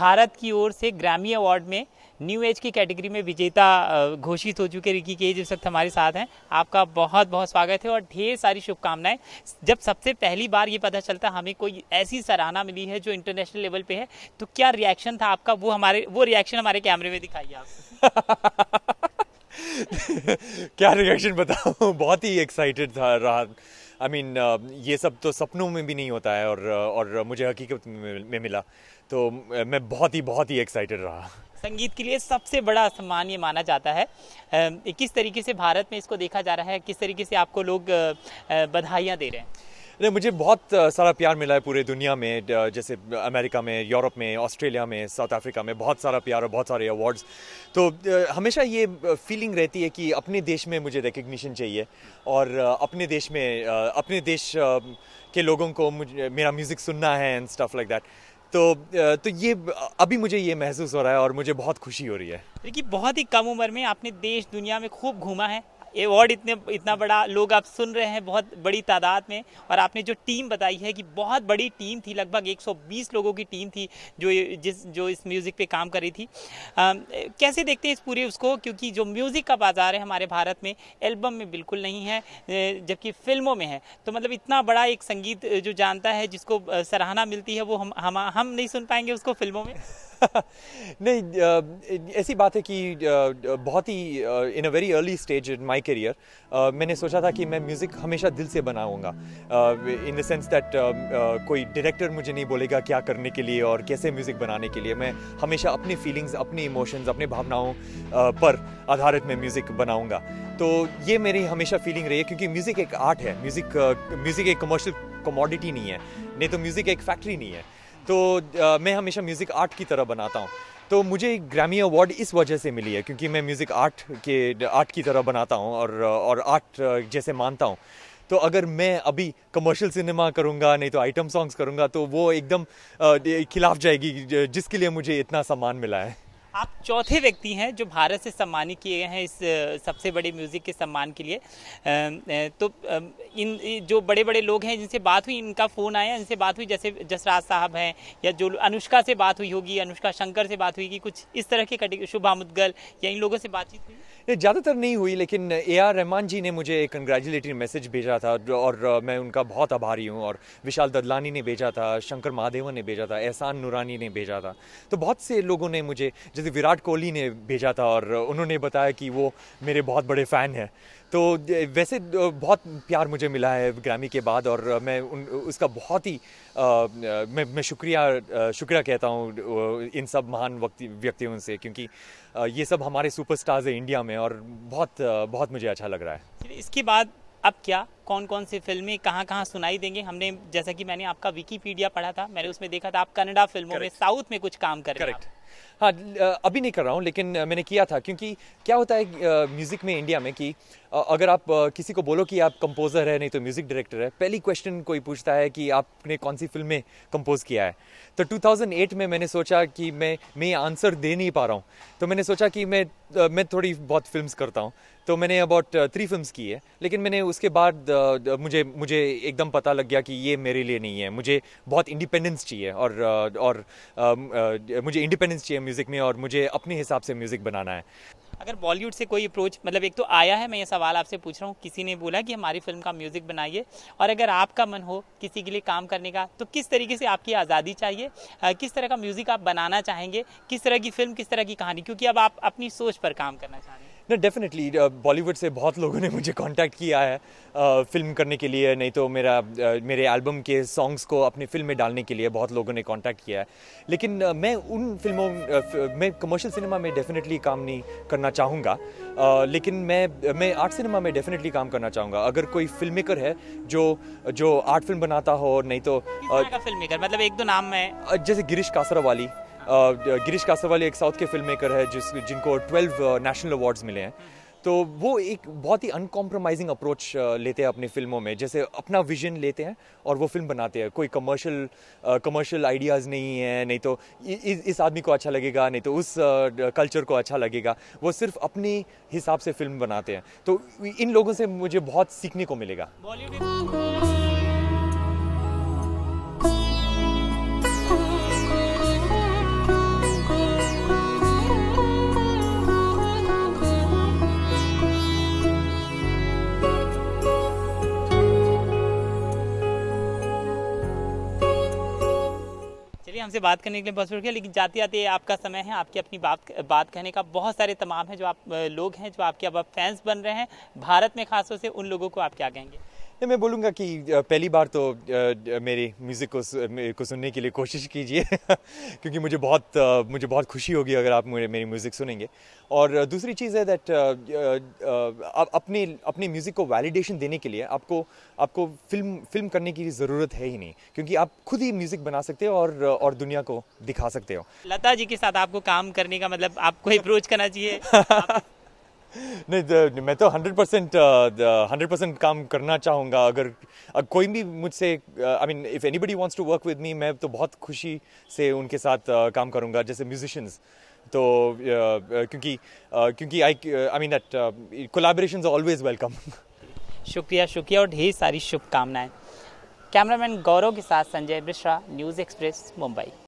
भारत की ओर से Grammy award में न्यू एज की कैटेगरी में विजेता घोषित हो चुके रिकी केज इस वक्त हमारे साथ हैं। आपका बहुत बहुत स्वागत है और ढेर सारी शुभकामनाएं। जब सबसे पहली बार ये पता चलता हमें कोई ऐसी सराहना मिली है जो इंटरनेशनल लेवल पे है, तो क्या रिएक्शन था आपका? वो रिएक्शन हमारे कैमरे में दिखाइए आप। क्या रिएक्शन बताऊं, बहुत ही एक्साइटेड था रहा। I mean, ये सब तो सपनों में भी नहीं होता है और मुझे हकीकत में मिला, तो मैं बहुत ही एक्साइटेड रहा। संगीत के लिए सबसे बड़ा सम्मान ये माना जाता है। किस तरीके से भारत में इसको देखा जा रहा है, किस तरीके से आपको लोग बधाइयाँ दे रहे हैं? नहीं, मुझे बहुत सारा प्यार मिला है पूरे दुनिया में, जैसे अमेरिका में, यूरोप में, ऑस्ट्रेलिया में, साउथ अफ्रीका में बहुत सारा प्यार और बहुत सारे अवार्ड्स। तो हमेशा ये फीलिंग रहती है कि अपने देश में मुझे रिकग्निशन चाहिए और अपने देश के लोगों को मेरा म्यूज़िक सुनना है एंड स्टफ लाइक दैट। तो ये अभी मुझे ये महसूस हो रहा है और मुझे बहुत खुशी हो रही है। देखिए, बहुत ही कम उम्र में आपने देश दुनिया में खूब घूमा है, अवार्ड इतना बड़ा लोग आप सुन रहे हैं बहुत बड़ी तादाद में, और आपने जो टीम बताई है कि बहुत बड़ी टीम थी, लगभग 120 लोगों की टीम थी जो इस म्यूज़िक पे काम कर रही थी। कैसे देखते हैं इस पूरे उसको, क्योंकि जो म्यूज़िक का बाज़ार है हमारे भारत में एल्बम में बिल्कुल नहीं है, जबकि फिल्मों में है। तो मतलब इतना बड़ा एक संगीत जो जानता है, जिसको सराहना मिलती है, वो हम नहीं सुन पाएंगे उसको फिल्मों में। नहीं, ऐसी बात है कि बहुत ही in a very early stage in my career मैंने सोचा था कि मैं म्यूज़िक हमेशा दिल से बनाऊंगा, इन द सेंस दैट कोई डायरेक्टर मुझे नहीं बोलेगा क्या करने के लिए और कैसे म्यूज़िक बनाने के लिए। मैं हमेशा अपनी फीलिंग्स, अपनी इमोशंस, अपनी भावनाओं पर आधारित मैं म्यूज़िक बनाऊंगा। तो ये मेरी हमेशा फीलिंग रही है, क्योंकि म्यूज़िक एक आर्ट है, म्यूज़िक एक कमर्शियल कमोडिटी नहीं है, नहीं तो म्यूज़िक एक फैक्ट्री नहीं है। तो मैं हमेशा म्यूज़िक आर्ट की तरह बनाता हूँ। तो मुझे ग्रैमी अवार्ड इस वजह से मिली है क्योंकि मैं म्यूज़िक आर्ट की तरह बनाता हूँ और आर्ट जैसे मानता हूँ। तो अगर मैं अभी कमर्शियल सिनेमा करूँगा, नहीं तो आइटम सॉन्ग्स करूँगा, तो वो एकदम खिलाफ जाएगी जिसके लिए मुझे इतना सम्मान मिला है। आप चौथे व्यक्ति हैं जो भारत से सम्मानित किए गए हैं इस सबसे बड़े म्यूज़िक के सम्मान के लिए। तो इन जो बड़े बड़े लोग हैं जिनसे बात हुई, इनका फ़ोन आया, इनसे बात हुई, जैसे जसराज साहब हैं या जो अनुष्का से बात हुई होगी, अनुष्का शंकर से बात हुई कि कुछ इस तरह के शुभा मुद्गल या इन लोगों से बातचीत हुई? ज़्यादातर नहीं हुई, लेकिन AR रहमान जी ने मुझे एक कंग्रेचुलेटरी मैसेज भेजा था और मैं उनका बहुत आभारी हूँ। और विशाल ददलानी ने भेजा था, शंकर महादेवन ने भेजा था, एहसान नूरानी ने भेजा था। तो बहुत से लोगों ने मुझे, जैसे विराट कोहली ने भेजा था और उन्होंने बताया कि वो मेरे बहुत बड़े फ़ैन हैं। तो वैसे बहुत प्यार मुझे मिला है ग्रैमी के बाद और मैं उसका बहुत ही मैं शुक्रिया कहता हूँ इन सब महान व्यक्तियों से, क्योंकि ये सब हमारे सुपरस्टार्स हैं इंडिया में और बहुत मुझे अच्छा लग रहा है। इसके बाद अब क्या, कौन कौन सी फिल्में कहाँ कहाँ सुनाई देंगे? हमने, जैसा कि मैंने आपका विकिपीडिया पढ़ा था, मैंने उसमें देखा था आप कन्नड़ा फिल्मों में, साउथ में कुछ काम कर रहे हैं। हाँ, अभी नहीं कर रहा हूँ, लेकिन मैंने किया था। क्योंकि क्या होता है म्यूज़िक में इंडिया में कि अगर आप किसी को बोलो कि आप कंपोज़र है, नहीं तो म्यूज़िक डायरेक्टर है, पहली क्वेश्चन कोई पूछता है कि आपने कौन सी फिल्म में कंपोज़ किया है। तो 2008 में मैंने सोचा कि मैं ये आंसर दे नहीं पा रहा हूँ, तो मैंने सोचा कि मैं थोड़ी बहुत फिल्म्स करता हूँ। तो मैंने अबाउट 3 फिल्म्स की है, लेकिन मैंने उसके बाद मुझे एकदम पता लग गया कि ये मेरे लिए नहीं है। मुझे बहुत इंडिपेंडेंस चाहिए और मुझे इंडिपेंडेंस चाहिए म्यूज़िक में, और मुझे अपने हिसाब से म्यूज़िक बनाना है। अगर बॉलीवुड से कोई अप्रोच, मतलब एक तो आया है, मैं ये सवाल आपसे पूछ रहा हूँ, किसी ने बोला कि हमारी फिल्म का म्यूज़िक बनाइए, और अगर आपका मन हो किसी के लिए काम करने का, तो किस तरीके से आपकी आज़ादी चाहिए, किस तरह का म्यूज़िक आप बनाना चाहेंगे, किस तरह की फिल्म, किस तरह की कहानी, क्योंकि अब आप अपनी सोच पर काम करना चाह रहे हैं? नहीं, डेफिनेटली बॉलीवुड से बहुत लोगों ने मुझे कांटेक्ट किया है फिल्म करने के लिए, नहीं तो मेरे एल्बम के सॉन्ग्स को अपनी फिल्म में डालने के लिए बहुत लोगों ने कांटेक्ट किया है। लेकिन मैं उन फिल्मों में कमर्शियल सिनेमा में डेफिनेटली काम नहीं करना चाहूँगा, लेकिन मैं आर्ट सिनेमा में डेफिनेटली काम करना चाहूँगा। अगर कोई फिल्म मेकर है जो आर्ट फिल्म बनाता हो, नहीं तो फिल्म मेकर, मतलब एक दो नाम है, जैसे गिरीश कासरावाली एक साउथ के फिल्म मेकर है जिनको 12 नेशनल अवार्ड्स मिले हैं। तो वो एक बहुत ही अनकॉम्प्रोमाइजिंग अप्रोच लेते हैं अपनी फिल्मों में, जैसे अपना विजन लेते हैं और वो फिल्म बनाते हैं। कोई कमर्शियल आइडियाज़ नहीं है, नहीं तो इस आदमी को अच्छा लगेगा, नहीं तो उस कल्चर को अच्छा लगेगा। वो सिर्फ अपने हिसाब से फिल्म बनाते हैं। तो इन लोगों से मुझे बहुत सीखने को मिलेगा। हमसे बात करने के लिए बहुत शुक्रिया, लेकिन जाते जाते आपका समय है, आपकी अपनी बात कहने का। बहुत सारे तमाम हैं जो आप लोग हैं जो आपके अब फैंस बन रहे हैं भारत में, खासतौर से उन लोगों को आप क्या कहेंगे? मैं बोलूँगा कि पहली बार तो मेरी म्यूज़िक को सुनने के लिए कोशिश कीजिए क्योंकि मुझे बहुत खुशी होगी अगर आप मेरी म्यूज़िक सुनेंगे। और दूसरी चीज़ है दैट अपने म्यूज़िक को वैलिडेशन देने के लिए आपको फिल्म करने की ज़रूरत है ही नहीं, क्योंकि आप खुद ही म्यूज़िक बना सकते हो और दुनिया को दिखा सकते हो। लता जी के साथ आपको काम करने का मतलब आपको अप्रोच करना चाहिए। नहीं, मैं तो 100% काम करना चाहूँगा। अगर कोई भी मुझसे I mean if anybody wants to work with me, मैं तो बहुत खुशी से उनके साथ काम करूँगा जैसे म्यूजिशियंस। तो क्योंकि I mean that collaborations are always welcome. शुक्रिया और ढेर सारी शुभकामनाएं। कैमरामैन गौरव के साथ संजय मिश्रा, न्यूज़ एक्सप्रेस, मुंबई।